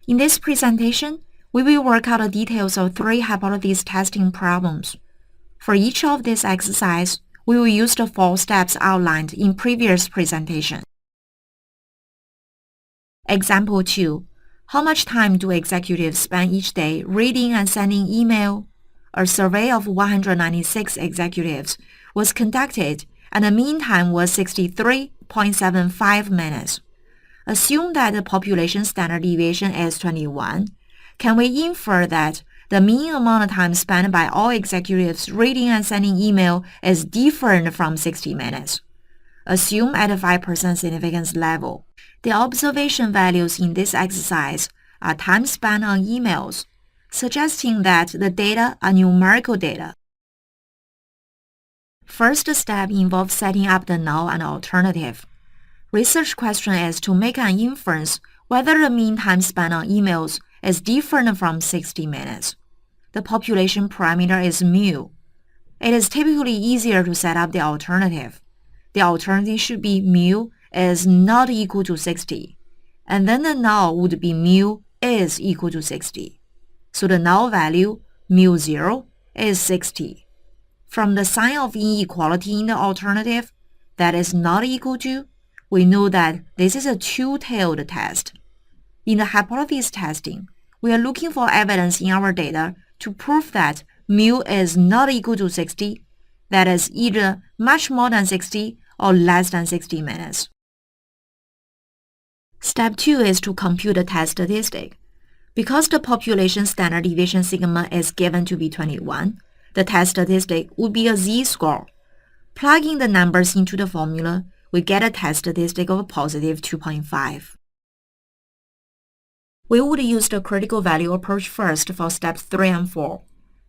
In this presentation, we will work out the details of 3 hypothesis testing problems. For each of these exercises, we will use the 4 steps outlined in previous presentation. Example 2. How much time do executives spend each day reading and sending email? A survey of 196 executives was conducted and the mean time was 63.75 minutes. Assume that the population standard deviation is 21. Can we infer that the mean amount of time spent by all executives reading and sending email is different from 60 minutes? Assume at a 5% significance level. The observation values in this exercise are time spent on emails, suggesting that the data are numerical data. First step involves setting up the null and alternative. Research question is to make an inference whether the mean time spent on emails is different from 60 minutes. The population parameter is mu. It is typically easier to set up the alternative. The alternative should be mu is not equal to 60, and then the null would be mu is equal to 60. So the null value, mu0, is 60. From the sign of inequality in the alternative, that is not equal to, we know that this is a two-tailed test. In the hypothesis testing, we are looking for evidence in our data to prove that mu is not equal to 60, that is either much more than 60 or less than 60 minutes. Step 2 is to compute the test statistic. Because the population standard deviation sigma is given to be 21, the test statistic would be a z-score. Plugging the numbers into the formula, we get a test statistic of positive 2.5. We would use the critical value approach first for steps 3 and 4.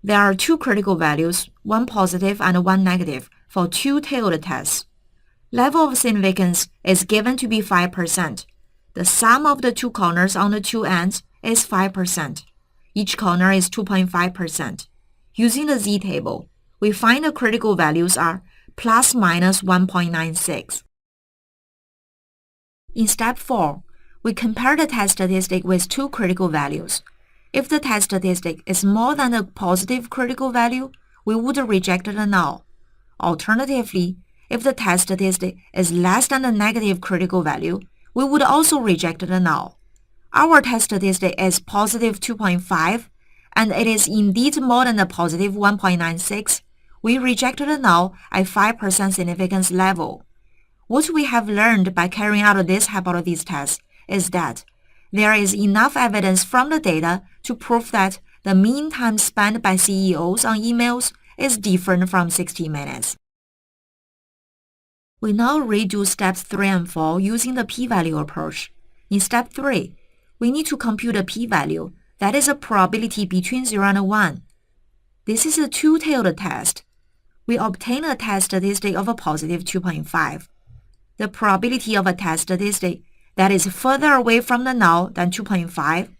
There are 2 critical values, one positive and one negative, for two-tailed tests. Level of significance is given to be 5%. The sum of the 2 corners on the 2 ends is 5%. Each corner is 2.5%. Using the z-table, we find the critical values are plus minus 1.96. In step 4, we compare the test statistic with 2 critical values. If the test statistic is more than the positive critical value, we would reject the null. Alternatively, if the test statistic is less than the negative critical value, we would also reject the null. Our test statistic is positive 2.5, and it is indeed more than the positive 1.96. We reject the null at 5% significance level. What we have learned by carrying out this hypothesis test is that there is enough evidence from the data to prove that the mean time spent by CEOs on emails is different from 60 minutes. We now redo steps 3 and 4 using the p-value approach. In step 3, we need to compute a p-value that is a probability between 0 and 1. This is a two-tailed test. We obtain a test statistic of a positive 2.5. The probability of a test statistic that is further away from the null than 2.5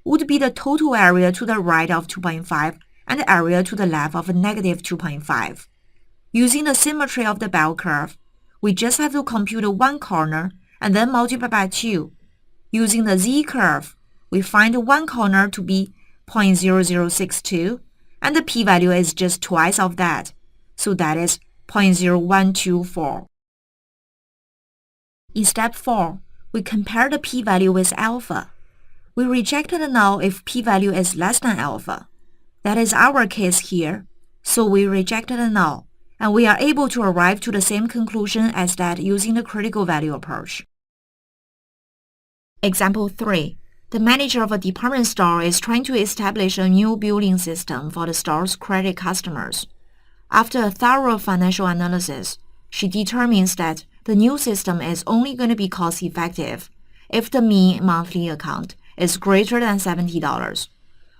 would be the total area to the right of 2.5 and the area to the left of negative 2.5. Using the symmetry of the bell curve, we just have to compute one corner and then multiply by 2. Using the z-curve, we find one corner to be 0.0062, and the p-value is just twice of that, so that is 0.0124. In step 4, we compare the p-value with alpha. We reject the null if p-value is less than alpha. That is our case here, so we reject the null, and we are able to arrive to the same conclusion as that using the critical value approach. Example 3. The manager of a department store is trying to establish a new billing system for the store's credit customers. After a thorough financial analysis, she determines that the new system is only going to be cost-effective if the mean monthly account is greater than $70.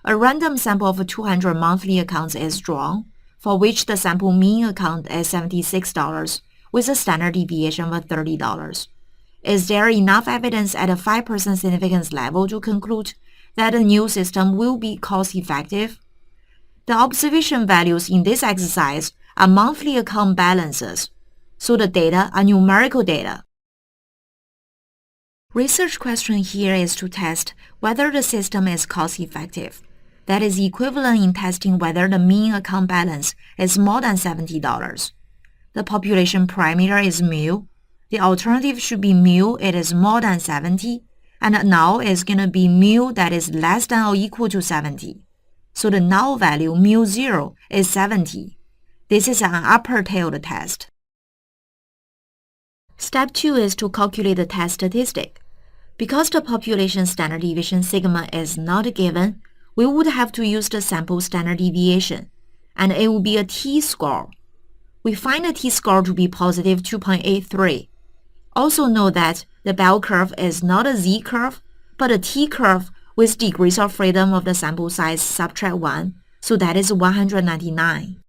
A random sample of 200 monthly accounts is drawn, for which the sample mean account is $76, with a standard deviation of $30. Is there enough evidence at a 5% significance level to conclude that the new system will be cost-effective? The observation values in this exercise are monthly account balances, so the data are numerical data. Research question here is to test whether the system is cost-effective. That is equivalent in testing whether the mean account balance is more than $70. The population parameter is mu. The alternative should be mu it is more than 70, and null is going to be mu that is less than or equal to 70. So the null value mu0 is 70. This is an upper-tailed test. Step 2 is to calculate the test statistic. Because the population standard deviation sigma is not given, we would have to use the sample standard deviation, and it will be a t-score. We find the t-score to be positive 2.83. Also note that the bell curve is not a z-curve, but a t-curve with degrees of freedom of the sample size subtract 1, so that is 199.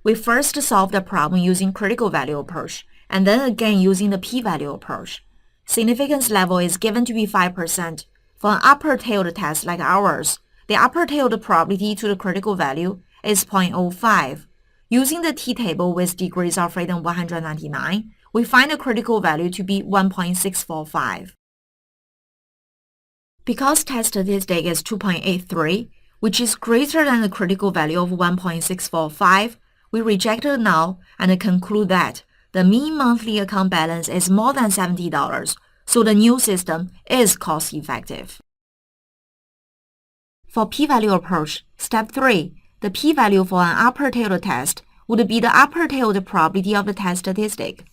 We first solve the problem using critical value approach, and then again using the p-value approach. Significance level is given to be 5%. For an upper-tailed test like ours, the upper-tailed probability to the critical value is 0.05. Using the t-table with degrees of freedom 199, we find the critical value to be 1.645. Because test statistic is 2.83, which is greater than the critical value of 1.645, we reject the null and conclude that the mean monthly account balance is more than $70, so the new system is cost-effective. For p-value approach, step 3, the p-value for an upper-tailed test would be the upper-tailed probability of the test statistic.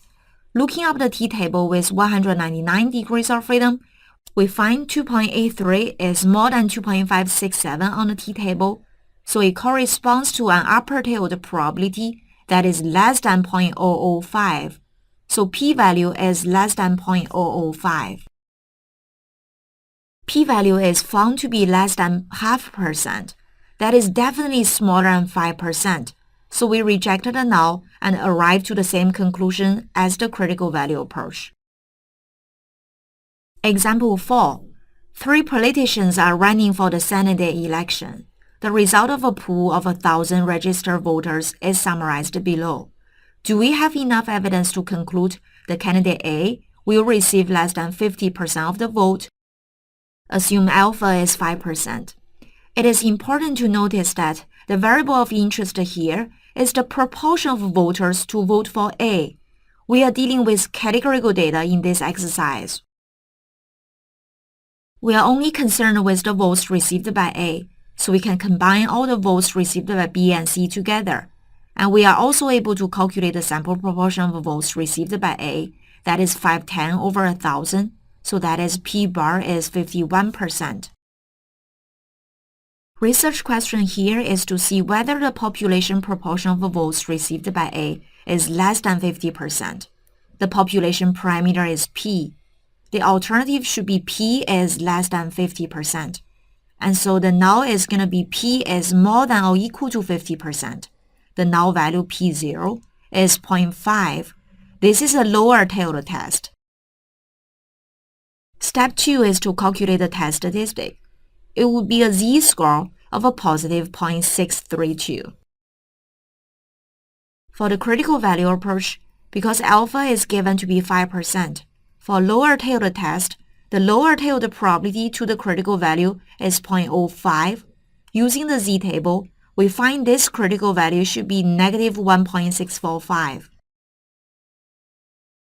Looking up the t-table with 199 degrees of freedom, we find 2.83 is more than 2.567 on the t-table, so it corresponds to an upper-tailed probability that is less than 0.005. So p-value is less than 0.005. P-value is found to be less than 0.5%. That is definitely smaller than 5%. So we rejected the null and arrived to the same conclusion as the critical value approach. Example 4. 3 politicians are running for the Senate election. The result of a pool of 1,000 registered voters is summarized below. Do we have enough evidence to conclude the candidate A will receive less than 50% of the vote? Assume alpha is 5%. It is important to notice that the variable of interest here is the proportion of voters to vote for A. We are dealing with categorical data in this exercise. We are only concerned with the votes received by A, so we can combine all the votes received by B and C together. And we are also able to calculate the sample proportion of votes received by A, that is 510 over 1,000, so that is P bar is 51%. Research question here is to see whether the population proportion of votes received by A is less than 50%. The population parameter is P. The alternative should be P is less than 50%. And so the null is going to be P is more than or equal to 50%. The null value P0 is 0.5. This is a lower-tailed test. Step 2 is to calculate the test statistic. It would be a z-score of a positive 0.632. For the critical value approach, because alpha is given to be 5%, for lower-tailed test, the lower-tailed probability to the critical value is 0.05. Using the z-table, we find this critical value should be negative 1.645.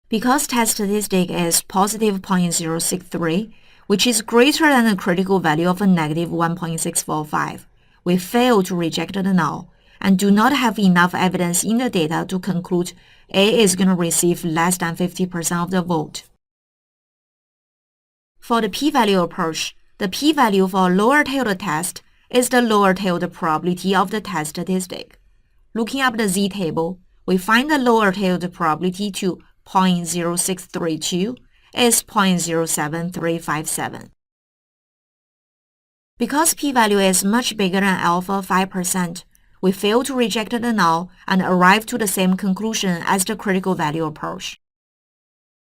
Because test statistic is positive 0.063, which is greater than the critical value of a negative 1.645, we fail to reject the null and do not have enough evidence in the data to conclude A is going to receive less than 50% of the vote. For the p-value approach, the p-value for a lower-tailed test is the lower-tailed probability of the test statistic. Looking up the z-table, we find the lower-tailed probability to 0.0632 is 0.07357. Because p-value is much bigger than alpha 5%, we fail to reject the null and arrive to the same conclusion as the critical value approach.